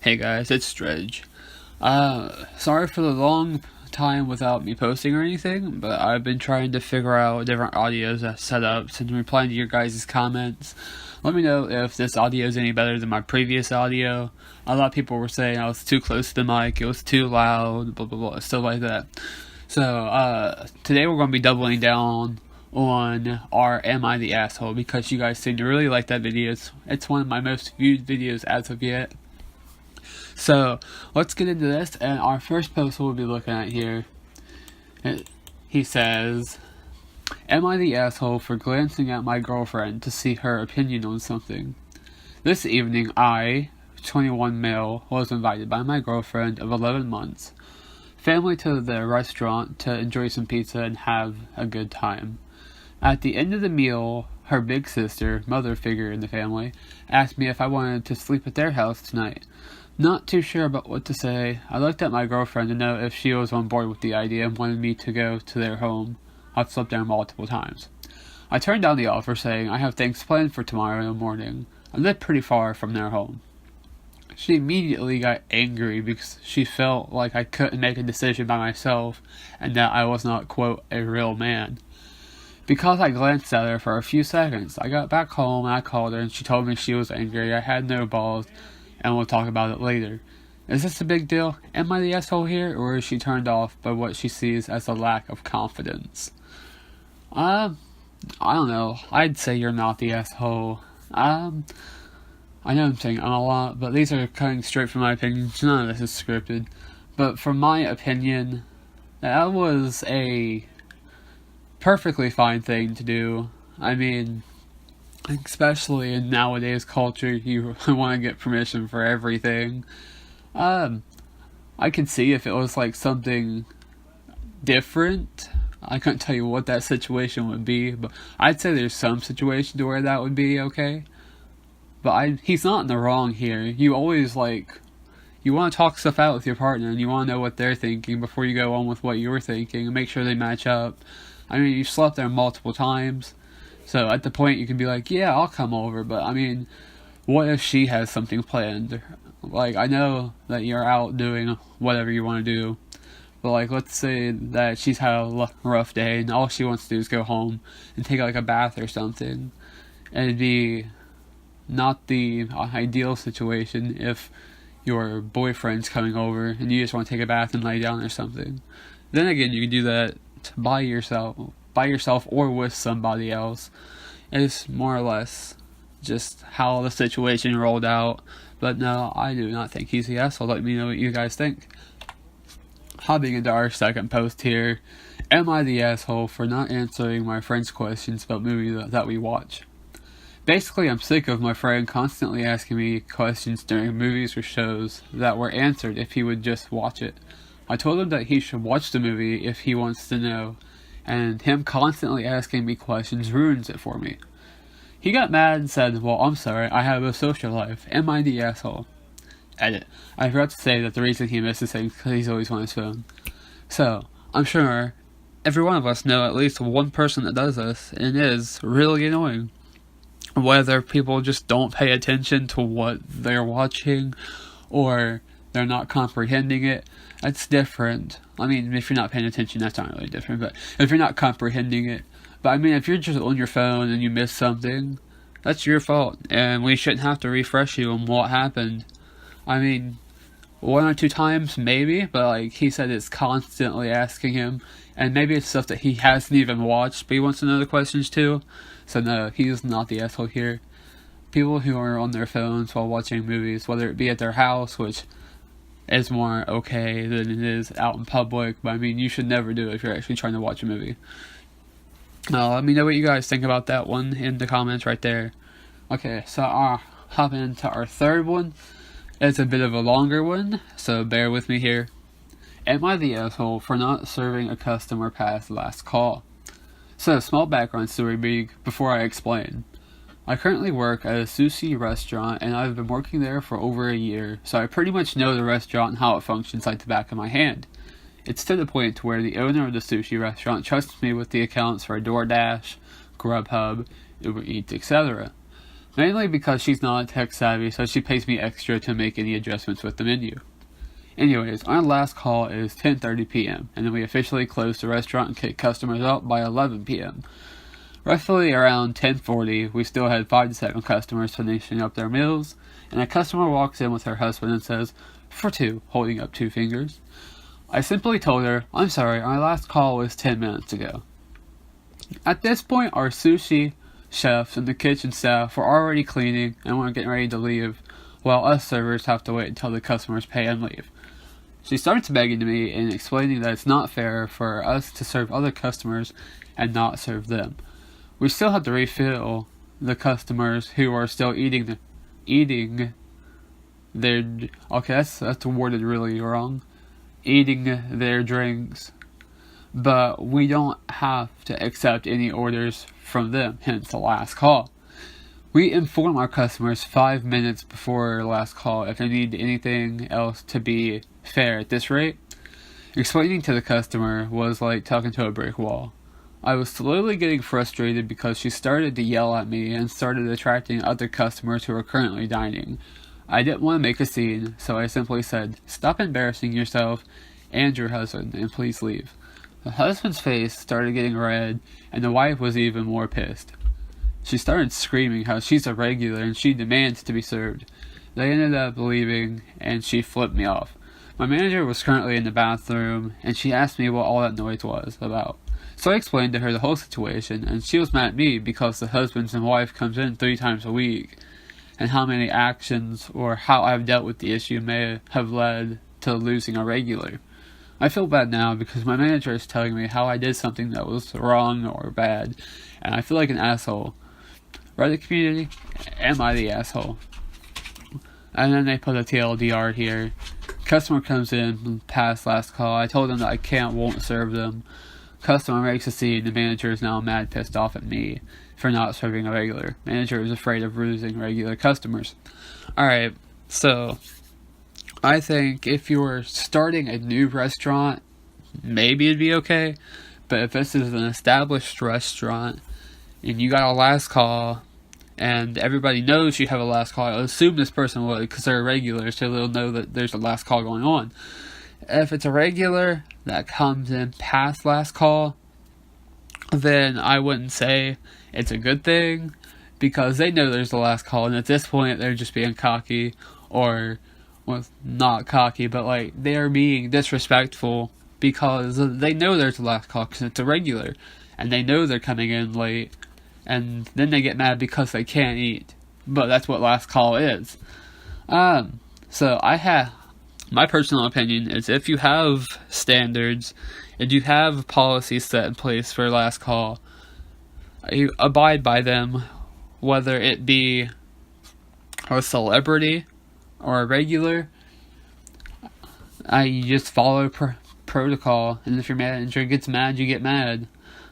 Hey guys, it's Dredge. Sorry for the long time without me posting or anything, but I've been trying to figure out different audios to set up and replying to your guys' comments. Let me know if this audio is any better than my previous audio. A lot of people were saying I was too close to the mic, it was too loud, blah blah blah, stuff like that. So, today we're going to be doubling down on our Am I the Asshole, because you guys seem to really like that video. It's one of my most viewed videos as of yet. So, let's get into this, and our first post we'll be looking at here, he says, "Am I the asshole for glancing at my girlfriend to see her opinion on something? This evening I, 21 male, was invited by my girlfriend of 11 months, family to the restaurant to enjoy some pizza and have a good time. At the end of the meal, her big sister, mother figure in the family, asked me if I wanted to sleep at their house tonight. Not too sure about what to say. I looked at my girlfriend to know if she was on board with the idea and wanted me to go to their home. I've slept there multiple times. I turned down the offer, saying I have things planned for tomorrow morning. I live pretty far from their home. She immediately got angry because she felt like I couldn't make a decision by myself and that I was not, quote, a real man. Because I glanced at her for a few seconds, I got back home and I called her and she told me she was angry, I had no balls, and we'll talk about it later. Is this a big deal? Am I the asshole here, or is she turned off by what she sees as a lack of confidence?" I don't know. I'd say you're not the asshole. I know I'm saying a lot, but these are coming straight from my opinion. None of this is scripted. But from my opinion, that was a perfectly fine thing to do. I mean, especially in nowadays culture, you want to get permission for everything. I could see if it was like something different. I couldn't tell you what that situation would be, but I'd say there's some situation to where that would be okay. But he's not in the wrong here. You always you want to talk stuff out with your partner, and you want to know what they're thinking before you go on with what you're thinking, and make sure they match up. I mean, you slept there multiple times, so at the point you can be like, yeah, I'll come over, but I mean, what if she has something planned? I know that you're out doing whatever you want to do, but let's say that she's had a rough day and all she wants to do is go home and take a bath or something. It'd be not the ideal situation if your boyfriend's coming over and you just want to take a bath and lay down or something. Then again, you can do that by yourself or with somebody else. It's more or less just how the situation rolled out. But no, I do not think he's the asshole. Let me know what you guys think. Hopping into our second post here. Am I the asshole for not answering my friend's questions about movies that we watch? Basically, I'm sick of my friend constantly asking me questions during movies or shows that were answered if he would just watch it. I told him that he should watch the movie if he wants to know, and him constantly asking me questions ruins it for me. He got mad and said, well, I'm sorry, I have a social life. Am I the asshole? Edit. I forgot to say that the reason he misses things is because he's always on his phone. So, I'm sure every one of us know at least one person that does this, and it is really annoying. Whether people just don't pay attention to what they're watching, or they're not comprehending it, that's different. I mean, if you're not paying attention, that's not really different, but if you're not comprehending it, but I mean, if you're just on your phone and you miss something, that's your fault, and we shouldn't have to refresh you on what happened. I mean, one or two times, maybe, but he said it's constantly asking him, and maybe it's stuff that he hasn't even watched, but he wants to know the questions too. So no, he's not the asshole here. People who are on their phones while watching movies, whether it be at their house, which is more okay than it is out in public, but I mean, you should never do it if you're actually trying to watch a movie. Let me know what you guys think about that one in the comments right there. Okay, so hopping into our third one. It's a bit of a longer one, so bear with me here. Am I the asshole for not serving a customer past last call? So, small background story before I explain. I currently work at a sushi restaurant, and I've been working there for over a year, so I pretty much know the restaurant and how it functions like the back of my hand. It's to the point where the owner of the sushi restaurant trusts me with the accounts for DoorDash, Grubhub, Uber Eats, etc. Mainly because she's not tech savvy, so she pays me extra to make any adjustments with the menu. Anyways, our last call is 10:30 p.m., and then we officially close the restaurant and kick customers out by 11 p.m. Roughly around 10:40, we still had 5 to 7 customers finishing up their meals, and a customer walks in with her husband and says, "For two," holding up 2 fingers. I simply told her, "I'm sorry, our last call was 10 minutes ago." At this point, our sushi chefs and the kitchen staff were already cleaning and were getting ready to leave, while us servers have to wait until the customers pay and leave. She starts begging to me and explaining that it's not fair for us to serve other customers and not serve them. We still have to refill the customers who are still eating their that's worded really wrong. Eating their drinks, but we don't have to accept any orders from them, hence the last call. We inform our customers 5 minutes before last call if they need anything else to be fair at this rate. Explaining to the customer was like talking to a brick wall. I was slowly getting frustrated because she started to yell at me and started attracting other customers who are currently dining. I didn't want to make a scene, so I simply said, "Stop embarrassing yourself and your husband, and please leave." The husband's face started getting red, and the wife was even more pissed. She started screaming how she's a regular and she demands to be served. They ended up leaving, and she flipped me off. My manager was currently in the bathroom, and she asked me what all that noise was about. So I explained to her the whole situation, and she was mad at me because the husband and wife comes in 3 times a week, and how many actions or how I've dealt with the issue may have led to losing a regular. I feel bad now because my manager is telling me how I did something that was wrong or bad, and I feel like an asshole. Reddit community, am I the asshole? And then they put a TLDR here. Customer comes in past last call. I told them that I won't serve them. Customer makes a scene. The manager is now mad, pissed off at me for not serving a regular. Manager is afraid of losing regular customers. Alright, so I think if you were starting a new restaurant, maybe it'd be okay. But if this is an established restaurant and you got a last call and everybody knows you have a last call, I'll assume this person would because they're a regular, so they'll know that there's a last call going on. If it's a regular that comes in past last call, then I wouldn't say it's a good thing because they know there's a last call, and at this point they're just being cocky, or well, not cocky, but like they're being disrespectful because they know there's a last call because it's a regular, and they know they're coming in late, and then they get mad because they can't eat. But that's what last call is. So my personal opinion is if you have standards and you have policies set in place for last call, you abide by them, whether it be a celebrity or a regular. You just follow protocol, and if your manager gets mad, you get mad.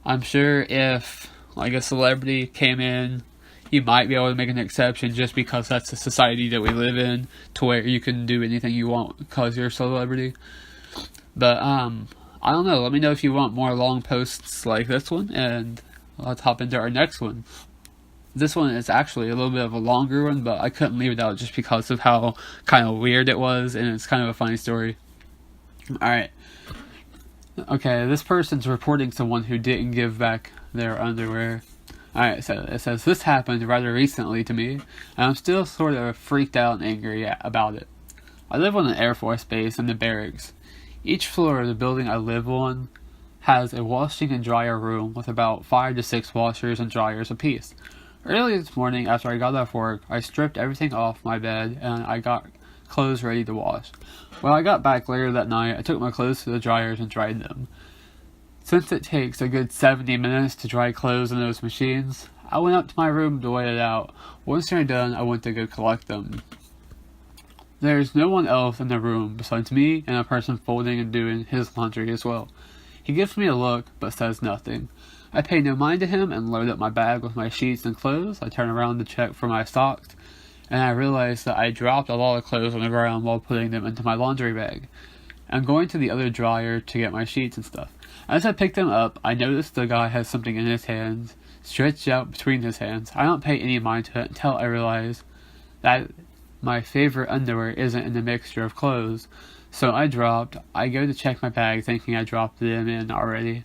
I'm sure if like a celebrity came in, you might be able to make an exception just because that's the society that we live in, to where you can do anything you want because you're a celebrity. But I don't know. Let me know if you want more long posts like this one, and let's hop into our next one. This one is actually a little bit of a longer one, but I couldn't leave it out just because of how kind of weird it was, and it's kind of a funny story. Alright. Okay, this person's reporting someone who didn't give back their underwear. Alright, so it says, "This happened rather recently to me, and I'm still sort of freaked out and angry about it. I live on an Air Force base in the barracks. Each floor of the building I live on has a washing and dryer room with about 5 to 6 washers and dryers apiece. Early this morning, after I got off work, I stripped everything off my bed and I got clothes ready to wash. When I got back later that night, I took my clothes to the dryers and dried them. Since it takes a good 70 minutes to dry clothes in those machines, I went up to my room to wait it out. Once they're done, I went to go collect them. There's no one else in the room besides me and a person folding and doing his laundry as well. He gives me a look, but says nothing. I pay no mind to him and load up my bag with my sheets and clothes. I turn around to check for my socks, and I realize that I dropped a lot of clothes on the ground while putting them into my laundry bag. I'm going to the other dryer to get my sheets and stuff. As I pick them up, I notice the guy has something in his hands, stretched out between his hands. I don't pay any mind to it until I realize that my favorite underwear isn't in the mixture of clothes. So I go to check my bag thinking I dropped them in already.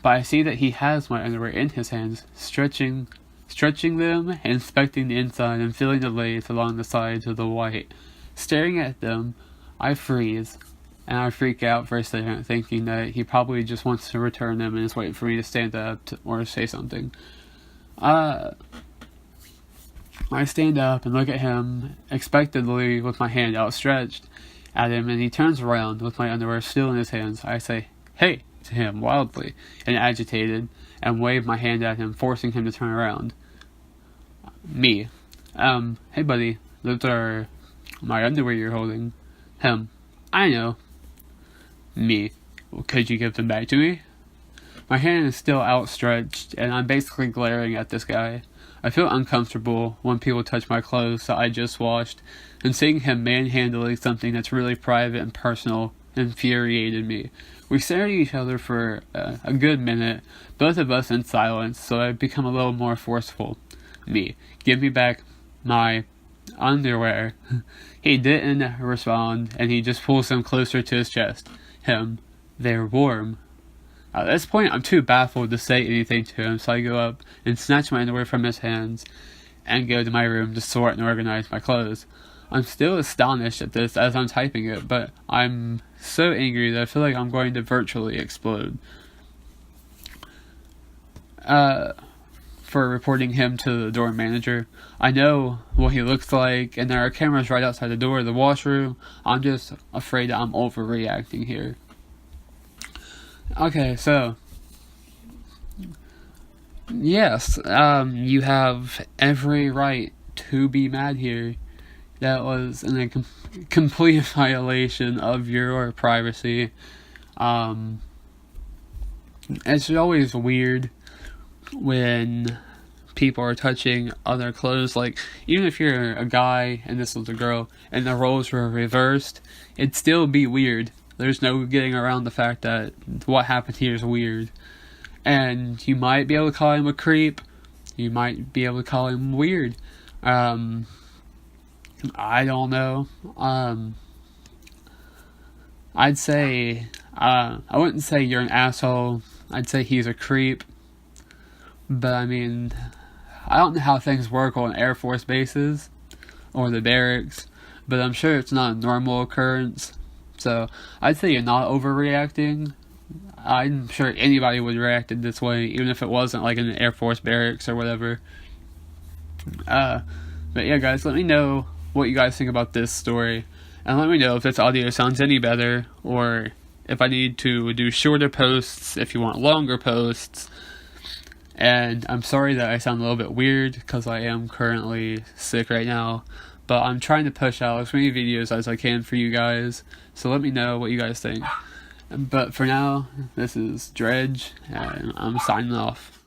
But I see that he has my underwear in his hands, stretching them, inspecting the inside and feeling the lace along the sides of the white. Staring at them, I freeze, and I freak out for a second, thinking that he probably just wants to return them and is waiting for me to stand up or say something. I stand up and look at him expectantly with my hand outstretched at him, and he turns around with my underwear still in his hands. I say, "Hey," to him wildly and agitated, and wave my hand at him, forcing him to turn around. Me. Hey buddy, those are my underwear you're holding. Him. I know. Me. Well, could you give them back to me? My hand is still outstretched, and I'm basically glaring at this guy. I feel uncomfortable when people touch my clothes that I just washed, and seeing him manhandling something that's really private and personal infuriated me. We stare at each other for a good minute, both of us in silence, so I become a little more forceful. Me. Give me back my underwear. He didn't respond, and he just pulls them closer to his chest. Him. They're warm. At this point, I'm too baffled to say anything to him, so I go up and snatch my underwear from his hands and go to my room to sort and organize my clothes. I'm still astonished at this as I'm typing it, but I'm so angry that I feel like I'm going to virtually explode. For reporting him to the dorm manager. I know what he looks like, and there are cameras right outside the door of the washroom. I'm just afraid I'm overreacting here. Okay, so yes, you have every right to be mad here. That was a complete violation of your privacy. It's always weird when people are touching other clothes. Like, even if you're a guy and this was a girl and the roles were reversed, it'd still be weird. There's no getting around the fact that what happened here is weird. And you might be able to call him a creep. You might be able to call him weird. I don't know. I'd say, I wouldn't say you're an asshole. I'd say he's a creep. But I mean, I don't know how things work on Air Force bases or the barracks, but I'm sure it's not a normal occurrence. So I'd say you're not overreacting. I'm sure anybody would react this way, even if it wasn't like in an Air Force barracks or whatever. But yeah, guys, let me know what you guys think about this story, and let me know if this audio sounds any better, or if I need to do shorter posts, if you want longer posts. And I'm sorry that I sound a little bit weird, because I am currently sick right now, but I'm trying to push out as many videos as I can for you guys, so let me know what you guys think. But for now, this is Dredge, and I'm signing off.